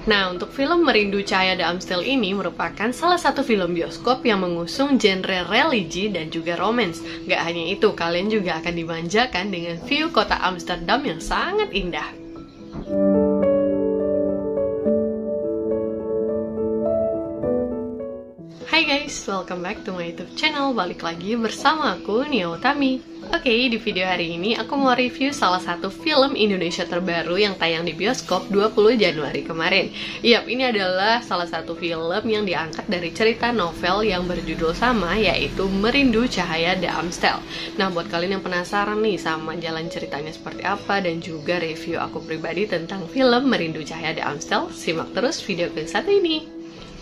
Nah, untuk film Merindu Cahaya The Amstel ini merupakan salah satu film bioskop yang mengusung genre religi dan juga romance. Gak hanya itu, kalian juga akan dimanjakan dengan view kota Amsterdam yang sangat indah. Hai guys, welcome back to my YouTube channel. Balik lagi bersama aku, Nia Utami. Oke, di video hari ini aku mau review salah satu film Indonesia terbaru yang tayang di bioskop 20 Januari kemarin. Yap, ini adalah salah satu film yang diangkat dari cerita novel yang berjudul sama, yaitu Merindu Cahaya The Amstel. Nah, buat kalian yang penasaran nih sama jalan ceritanya seperti apa dan juga review aku pribadi tentang film Merindu Cahaya The Amstel, simak terus video ke satu ini.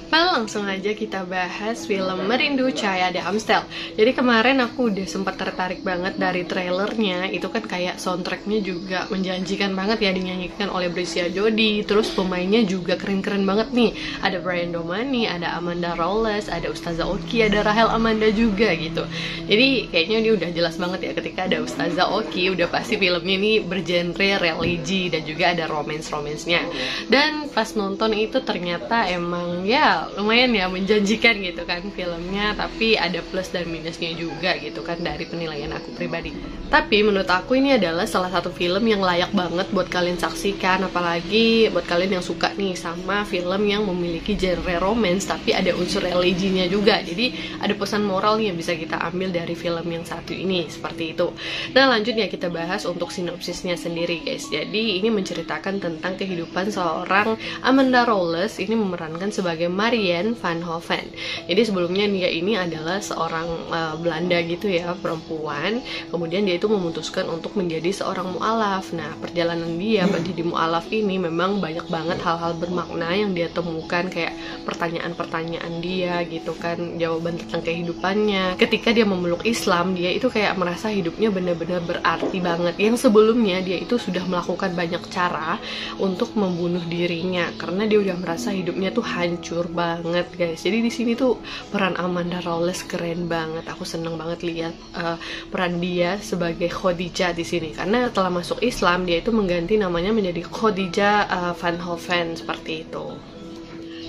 Langsung aja kita bahas film Merindu Cahaya The Amstel. Jadi kemarin aku udah sempat tertarik banget dari trailernya. Itu kan kayak soundtracknya juga menjanjikan banget ya, dinyanyikan oleh Brescia Jody. Terus pemainnya juga keren-keren banget nih. Ada Brian Domani, ada Amanda Rolles, ada Ustazah Oki, ada Rahel Amanda juga gitu. Jadi kayaknya ini udah jelas banget ya, ketika ada Ustazah Oki udah pasti filmnya ini bergenre religi dan juga ada romance-romancenya. Dan pas nonton itu ternyata emang ya lumayan ya menjanjikan gitu kan filmnya, tapi ada plus dan minusnya juga gitu kan dari penilaian aku pribadi. Tapi menurut aku ini adalah salah satu film yang layak banget buat kalian saksikan, apalagi buat kalian yang suka nih sama film yang memiliki genre romance tapi ada unsur religinya juga. Jadi ada pesan moral nih yang bisa kita ambil dari film yang satu ini, seperti itu. Nah, lanjut ya kita bahas untuk sinopsisnya sendiri guys. Jadi ini menceritakan tentang kehidupan seorang Amanda Rolles, ini memerankan sebagai Marianne van Hoven. Jadi sebelumnya dia ini adalah seorang Belanda gitu ya, perempuan. Kemudian dia itu memutuskan untuk menjadi seorang mu'alaf. Nah, perjalanan dia menjadi mu'alaf ini memang banyak banget hal-hal bermakna yang dia temukan, kayak pertanyaan-pertanyaan dia gitu kan, jawaban tentang kehidupannya. Ketika dia memeluk Islam, dia itu kayak merasa hidupnya benar-benar berarti banget. Yang sebelumnya dia itu sudah melakukan banyak cara untuk membunuh dirinya karena dia udah merasa hidupnya tuh hancur banget guys. Jadi di sini tuh peran Amanda Rolles keren banget. Aku seneng banget lihat peran dia sebagai Khadijah di sini, karena setelah masuk Islam dia itu mengganti namanya menjadi Khadijah van Hoven seperti itu.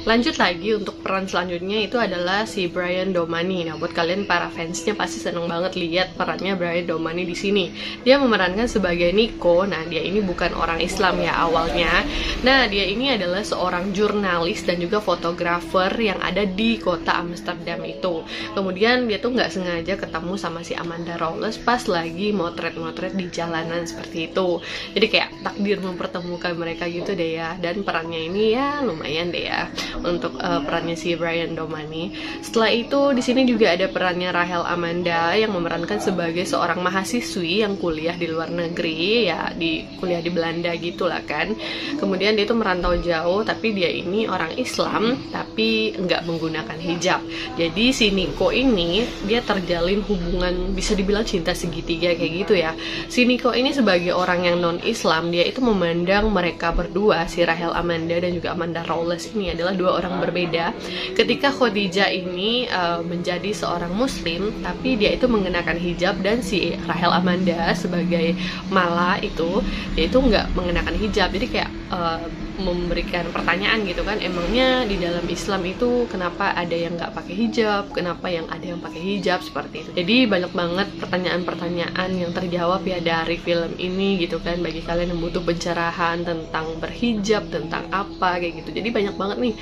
Lanjut lagi untuk peran selanjutnya itu adalah si Brian Domani. Nah, buat kalian para fansnya pasti seneng banget lihat perannya Brian Domani di sini. Dia memerankan sebagai Nico. Nah, dia ini bukan orang Islam ya awalnya. Nah, dia ini adalah seorang jurnalis dan juga fotografer yang ada di kota Amsterdam itu. Kemudian dia tuh nggak sengaja ketemu sama si Amanda Rolles pas lagi motret-motret di jalanan seperti itu. Jadi kayak takdir mempertemukan mereka gitu deh ya. Dan perannya ini ya lumayan deh ya untuk perannya si Brian Domani. Setelah itu di sini juga ada perannya Rahel Amanda yang memerankan sebagai seorang mahasiswi yang kuliah di luar negeri ya, kuliah di Belanda gitulah kan. Kemudian dia itu merantau jauh, tapi dia ini orang Islam tapi nggak menggunakan hijab. Jadi si Nico ini dia terjalin hubungan bisa dibilang cinta segitiga kayak gitu ya. Si Nico ini sebagai orang yang non Islam, dia itu memandang mereka berdua, si Rahel Amanda dan juga Amanda Rolles ini adalah dua orang berbeda. Ketika Khadijah ini menjadi seorang muslim tapi dia itu mengenakan hijab, dan si Rahel Amanda sebagai Mala itu dia itu nggak mengenakan hijab. Jadi kayak memberikan pertanyaan gitu kan, emangnya di dalam Islam itu kenapa ada yang nggak pakai hijab, kenapa yang ada yang pakai hijab, seperti itu. Jadi banyak banget pertanyaan-pertanyaan yang terjawab ya dari film ini gitu kan, bagi kalian yang butuh pencerahan tentang berhijab, tentang apa kayak gitu. Jadi banyak banget nih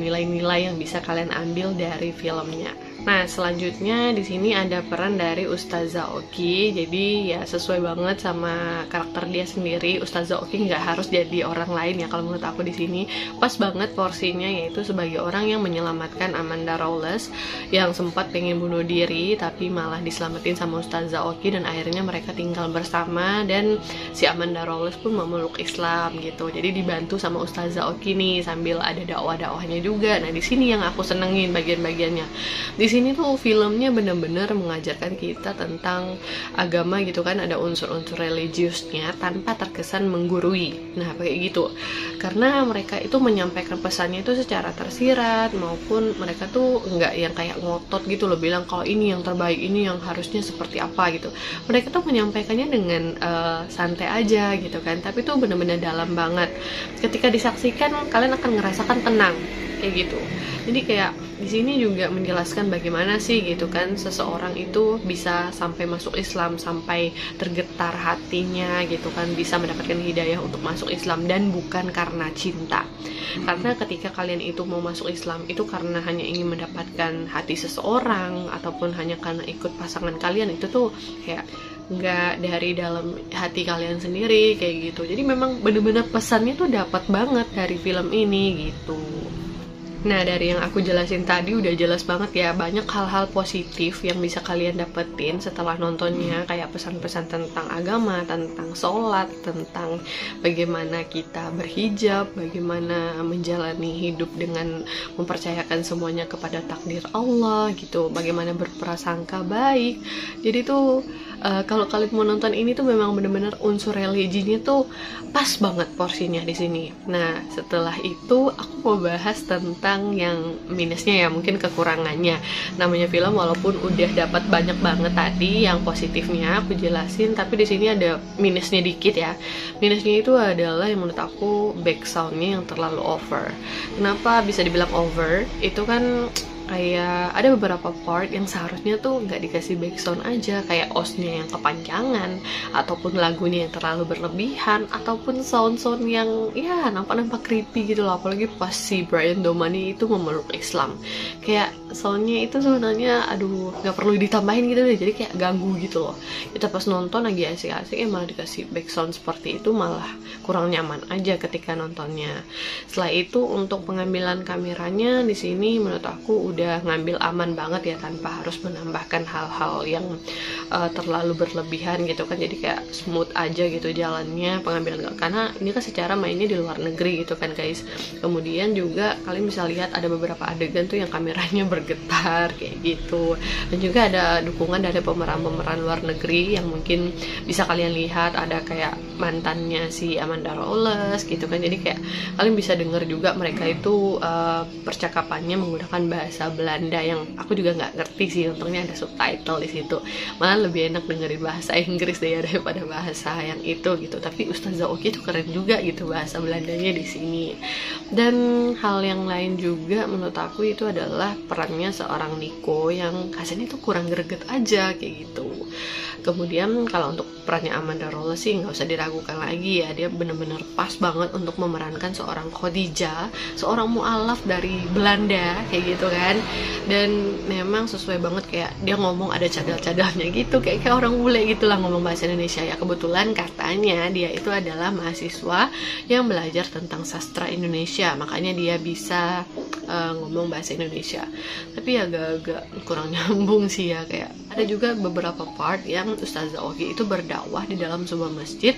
nilai-nilai yang bisa kalian ambil dari filmnya. Nah, selanjutnya di sini ada peran dari Ustazah Oki. Jadi ya sesuai banget sama karakter dia sendiri. Ustazah Oki nggak harus jadi orang lain ya kalau menurut aku di sini. Pas banget porsinya, yaitu sebagai orang yang menyelamatkan Amanda Rolles yang sempat pengen bunuh diri tapi malah diselamatin sama Ustazah Oki, dan akhirnya mereka tinggal bersama dan si Amanda Rolles pun memeluk Islam gitu. Jadi dibantu sama Ustazah Oki nih sambil ada dakwah-dakwahnya juga. Nah, di sini yang aku senengin bagian-bagiannya. Di sini tuh filmnya bener-bener mengajarkan kita tentang agama gitu kan, ada unsur-unsur religiusnya tanpa terkesan menggurui. Nah kayak gitu, karena mereka itu menyampaikan pesannya itu secara tersirat, maupun mereka tuh nggak yang kayak ngotot gitu loh, bilang kalau ini yang terbaik, ini yang harusnya seperti apa gitu. Mereka tuh menyampaikannya dengan santai aja gitu kan, tapi tuh bener-bener dalam banget. Ketika disaksikan kalian akan ngerasakan tenang kayak gitu. Jadi kayak di sini juga menjelaskan bagaimana sih gitu kan seseorang itu bisa sampai masuk Islam, sampai tergetar hatinya gitu kan, bisa mendapatkan hidayah untuk masuk Islam, dan bukan karena cinta. Karena ketika kalian itu mau masuk Islam itu karena hanya ingin mendapatkan hati seseorang, ataupun hanya karena ikut pasangan kalian, itu tuh kayak nggak dari dalam hati kalian sendiri kayak gitu. Jadi memang bener-bener pesannya tuh dapat banget dari film ini gitu. Nah, dari yang aku jelasin tadi udah jelas banget ya, banyak hal-hal positif yang bisa kalian dapetin setelah nontonnya, kayak pesan-pesan tentang agama, tentang sholat, tentang bagaimana kita berhijab, bagaimana menjalani hidup dengan mempercayakan semuanya kepada takdir Allah gitu, bagaimana berprasangka baik. Jadi tuh kalau kalian mau nonton ini tuh memang bener-bener unsur religinya tuh pas banget porsinya di sini. Nah, setelah itu aku mau bahas tentang yang minusnya ya, mungkin kekurangannya. Namanya film walaupun udah dapat banyak banget tadi yang positifnya aku jelasin, tapi di sini ada minusnya dikit ya. Minusnya itu adalah yang menurut aku back soundnya yang terlalu over. Kenapa bisa dibilang over? Itu kan kayak ada beberapa part yang seharusnya tuh nggak dikasih backsound aja, kayak osnya yang kepanjangan, ataupun lagunya yang terlalu berlebihan, ataupun sound-sound yang ya nampak-nampak creepy gitu loh. Apalagi pas si Brian Domani itu memeluk Islam, kayak soundnya itu sebenarnya aduh nggak perlu ditambahin gitu deh, jadi kayak ganggu gitu loh. Kita pas nonton lagi asik-asik malah dikasih backsound seperti itu, malah kurang nyaman aja ketika nontonnya. Setelah itu untuk pengambilan kameranya di sini menurut aku udah ngambil aman banget ya, tanpa harus menambahkan hal-hal yang terlalu berlebihan gitu kan. Jadi kayak smooth aja gitu jalannya pengambilan, karena ini kan secara mainnya di luar negeri gitu kan guys. Kemudian juga kalian bisa lihat ada beberapa adegan tuh yang kameranya bergetar kayak gitu, dan juga ada dukungan dari pemeran-pemeran luar negeri yang mungkin bisa kalian lihat, ada kayak mantannya si Amanda Rawless gitu kan. Jadi kayak kalian bisa denger juga mereka itu percakapannya menggunakan bahasa Belanda yang aku juga nggak ngerti sih, untungnya ada subtitle di situ. Malah lebih enak dengerin bahasa Inggris deh daripada bahasa yang itu gitu. Tapi Ustazah Oki itu keren juga gitu bahasa Belandanya di sini. Dan hal yang lain juga menurut aku itu adalah perannya seorang Nico yang kasihnya itu kurang greget aja kayak gitu. Kemudian kalau untuk perannya Amanda Rawless sih nggak usah diragukan lagi ya, dia bener-bener pas banget untuk memerankan seorang Khadijah, seorang mualaf dari Belanda kayak gitu kan. Dan memang sesuai banget, kayak dia ngomong ada cadel-cadelnya gitu, kayak orang bule gitu lah ngomong bahasa Indonesia ya. Kebetulan katanya dia itu adalah mahasiswa yang belajar tentang sastra Indonesia, makanya dia bisa ngomong bahasa Indonesia. Tapi agak-agak kurang nyambung sih ya, kayak ada juga beberapa part yang Ustazah Oki itu berdakwah di dalam sebuah masjid,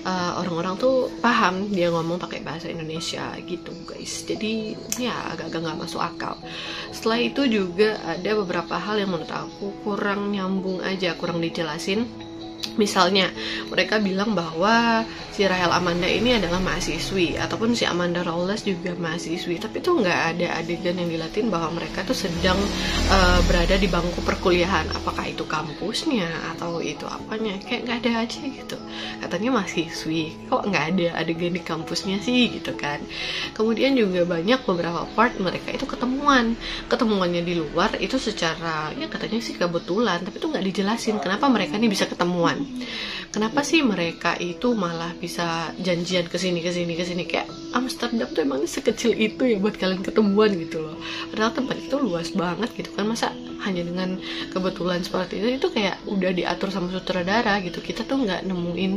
orang-orang tuh paham dia ngomong pakai bahasa Indonesia gitu guys. Jadi ya agak-agak nggak masuk akal. Setelah itu juga ada beberapa hal yang menurut aku kurang nyambung aja, kurang dijelasin. Misalnya mereka bilang bahwa si Rahel Amanda ini adalah mahasiswi, ataupun si Amanda Rawless juga mahasiswi, tapi tuh nggak ada adegan yang dilatin bahwa mereka tuh sedang berada di bangku perkuliahan. Apakah itu kampusnya atau itu apanya, kayak nggak ada aja gitu. Katanya mahasiswi, kok nggak ada adegan di kampusnya sih gitu kan. Kemudian juga banyak beberapa part mereka itu ketemuannya di luar itu secara ya katanya sih kebetulan, tapi tuh nggak dijelasin kenapa mereka ini bisa ketemuan. Kenapa sih mereka itu malah bisa janjian kesini, kayak Amsterdam tuh emangnya sekecil itu ya buat kalian ketemuan gitu loh. Padahal tempat itu luas banget gitu kan, masa hanya dengan kebetulan seperti itu kayak udah diatur sama sutradara gitu. Kita tuh nggak nemuin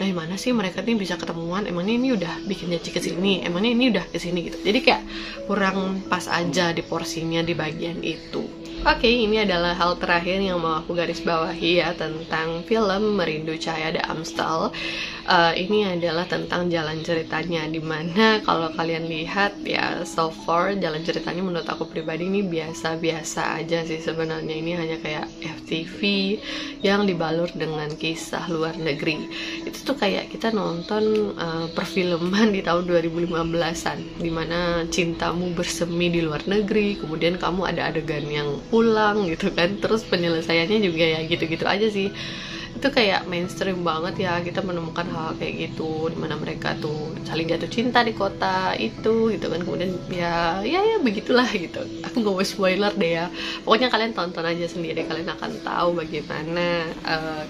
dari mana sih mereka nih bisa ketemuan, emangnya ini udah bikin janji kesini, emangnya ini udah kesini gitu. Jadi kayak kurang pas aja di porsinya di bagian itu. Oke, ini adalah hal terakhir yang mau aku garis bawahi ya tentang film Merindu Cahaya Cahaya de Amstel. Ini adalah tentang jalan ceritanya, dimana kalau kalian lihat ya, so far jalan ceritanya menurut aku pribadi ini biasa-biasa aja sih sebenarnya. Ini hanya kayak FTV yang dibalur dengan kisah luar negeri. Itu tuh kayak kita nonton perfilman di tahun 2015-an, dimana cintamu bersemi di luar negeri, kemudian kamu ada adegan yang pulang gitu kan, terus penyelesaiannya juga ya gitu-gitu aja sih. Itu kayak mainstream banget ya, kita menemukan hal kayak gitu, dimana mereka tuh saling jatuh cinta di kota itu gitu kan, kemudian ya begitulah gitu. Aku gak mau spoiler deh ya, pokoknya kalian tonton aja sendiri, kalian akan tahu bagaimana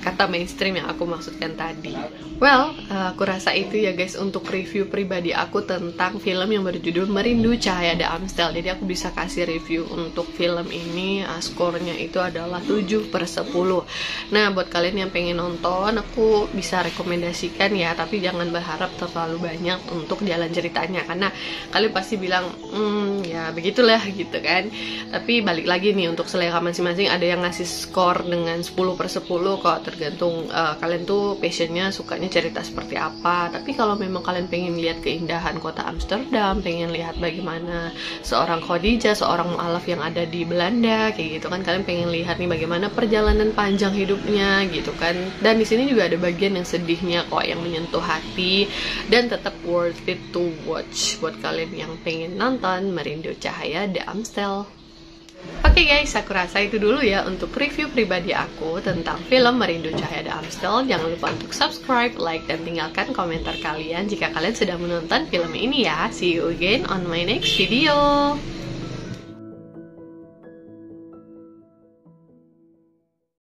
kata mainstream yang aku maksudkan tadi. Well, aku rasa itu ya guys untuk review pribadi aku tentang film yang berjudul Merindu Cahaya de Amstel. Jadi aku bisa kasih review untuk film ini, skornya itu adalah 7/10. Nah, buat kalian yang pengen nonton, aku bisa rekomendasikan ya, tapi jangan berharap terlalu banyak untuk jalan ceritanya, karena kalian pasti bilang ya begitulah gitu kan. Tapi balik lagi nih, untuk selera masing-masing, ada yang ngasih skor dengan 10/10 kok, tergantung kalian tuh passionnya sukanya cerita seperti apa. Tapi kalau memang kalian pengen lihat keindahan kota Amsterdam, pengen lihat bagaimana seorang Khadijah, seorang mu'alaf yang ada di Belanda kayak gitu kan, kalian pengen lihat nih bagaimana perjalanan panjang hidupnya gitu kan. Dan di sini juga ada bagian yang sedihnya kok, yang menyentuh hati dan tetap worth it to watch buat kalian yang pengen nonton Merindu Cahaya de Amstel. Oke guys, aku rasa itu dulu ya untuk review pribadi aku tentang film Merindu Cahaya de Amstel. Jangan lupa untuk subscribe, like, dan tinggalkan komentar kalian jika kalian sudah menonton film ini ya. See you again on my next video.